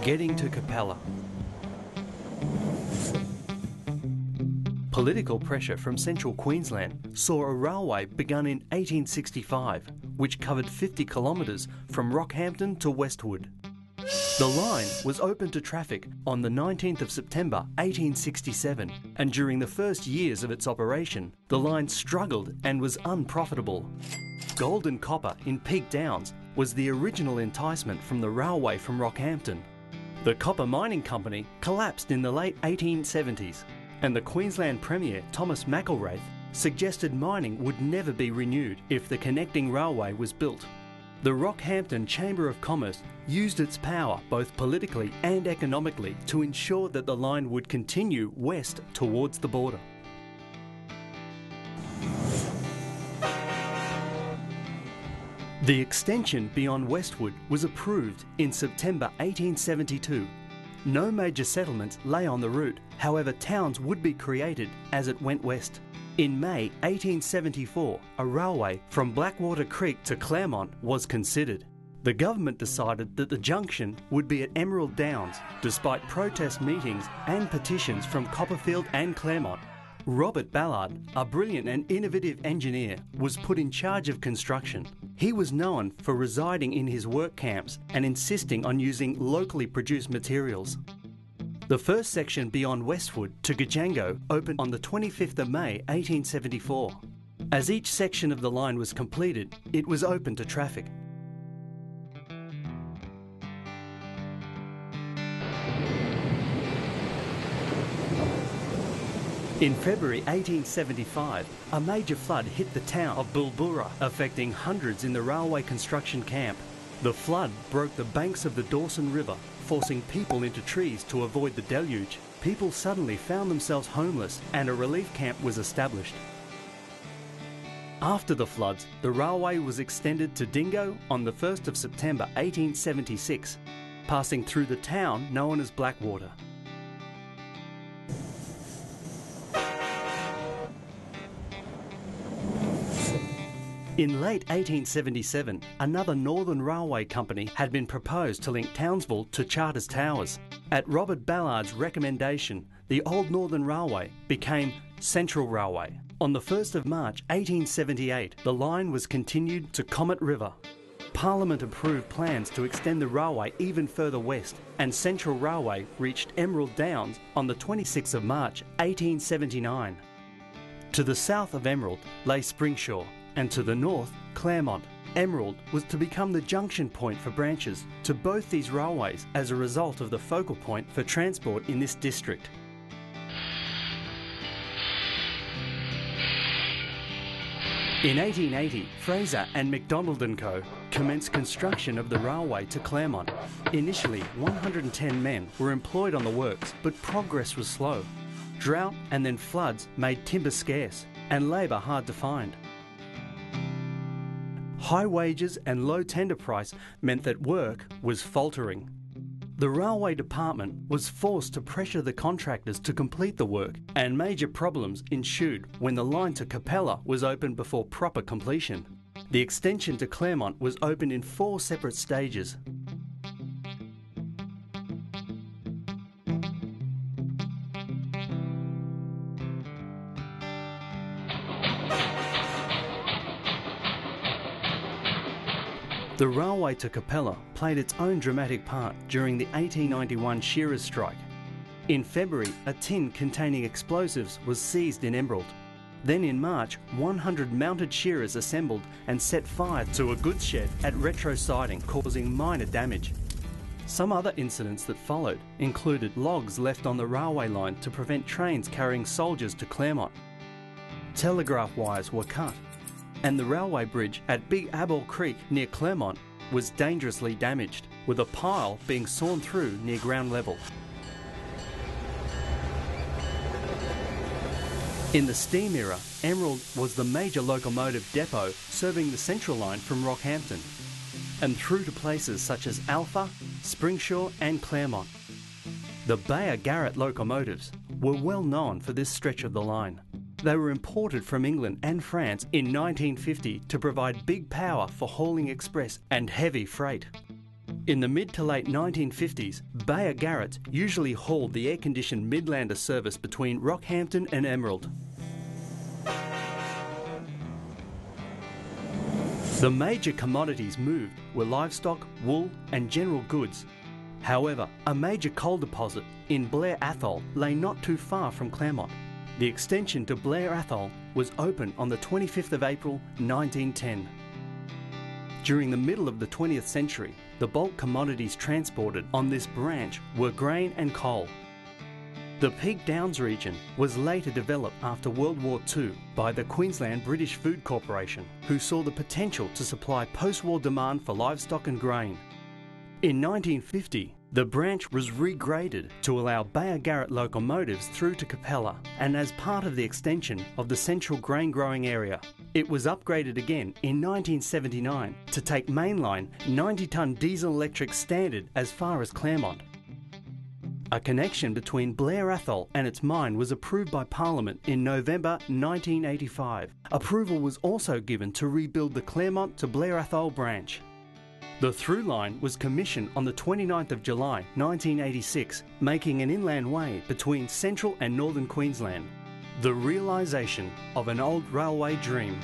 Getting to Capella. Political pressure from central Queensland saw a railway begun in 1865, which covered 50 kilometres from Rockhampton to Westwood. The line was open to traffic on the 19th of September 1867, and during the first years of its operation, the line struggled and was unprofitable. Gold and copper in Peak Downs was the original enticement from the railway from Rockhampton. The copper mining company collapsed in the late 1870s, and the Queensland Premier Thomas McIlwraith suggested mining would never be renewed if the connecting railway was built. The Rockhampton Chamber of Commerce used its power both politically and economically to ensure that the line would continue west towards the border. The extension beyond Westwood was approved in September 1872. No major settlements lay on the route, however towns would be created as it went west. In May 1874, a railway from Blackwater Creek to Clermont was considered. The government decided that the junction would be at Emerald Downs, despite protest meetings and petitions from Copperfield and Clermont. Robert Ballard, a brilliant and innovative engineer, was put in charge of construction. He was known for residing in his work camps and insisting on using locally produced materials. The first section beyond Westwood to Gajango opened on the 25th of May 1874. As each section of the line was completed, it was open to traffic. In February 1875, a major flood hit the town of Bulbura, affecting hundreds in the railway construction camp. The flood broke the banks of the Dawson River, forcing people into trees to avoid the deluge. People suddenly found themselves homeless and a relief camp was established. After the floods, the railway was extended to Dingo on the 1st of September 1876, passing through the town known as Blackwater. In late 1877, another Northern Railway company had been proposed to link Townsville to Charters Towers. At Robert Ballard's recommendation, the old Northern Railway became Central Railway. On the 1st of March 1878, the line was continued to Comet River. Parliament approved plans to extend the railway even further west, and Central Railway reached Emerald Downs on the 26th of March 1879. To the south of Emerald lay Springshaw, and to the north, Clermont. Emerald was to become the junction point for branches to both these railways as a result of the focal point for transport in this district. In 1880, Fraser and MacDonald & Co. commenced construction of the railway to Clermont. Initially, 110 men were employed on the works, but progress was slow. Drought and then floods made timber scarce and labour hard to find. High wages and low tender price meant that work was faltering. The railway department was forced to pressure the contractors to complete the work, and major problems ensued when the line to Capella was opened before proper completion. The extension to Clermont was opened in 4 separate stages. The railway to Capella played its own dramatic part during the 1891 shearers' strike. In February, a tin containing explosives was seized in Emerald. Then in March, 100 mounted shearers assembled and set fire to a goods shed at Retro Siding, causing minor damage. Some other incidents that followed included logs left on the railway line to prevent trains carrying soldiers to Clermont. Telegraph wires were cut, and the railway bridge at Big Abel Creek near Clermont was dangerously damaged, with a pile being sawn through near ground level. In the steam era, Emerald was the major locomotive depot serving the Central line from Rockhampton, and through to places such as Alpha, Springshaw and Clermont. The Bayer Garrett locomotives were well known for this stretch of the line. They were imported from England and France in 1950 to provide big power for hauling express and heavy freight. In the mid to late 1950s, Bayer Garrett usually hauled the air-conditioned Midlander service between Rockhampton and Emerald. The major commodities moved were livestock, wool and general goods. However, a major coal deposit in Blair Athol lay not too far from Clermont. The extension to Blair Athol was opened on the 25th of April 1910. During the middle of the 20th century, the bulk commodities transported on this branch were grain and coal. The Peak Downs region was later developed after World War II by the Queensland British Food Corporation, who saw the potential to supply post-war demand for livestock and grain. In 1950, the branch was regraded to allow Bayer Garrett locomotives through to Capella, and as part of the extension of the central grain growing area. It was upgraded again in 1979 to take mainline 90-tonne diesel-electric standard as far as Clermont. A connection between Blair Athol and its mine was approved by Parliament in November 1985. Approval was also given to rebuild the Clermont to Blair Athol branch. The through line was commissioned on the 29th of July 1986, making an inland way between central and northern Queensland. The realisation of an old railway dream.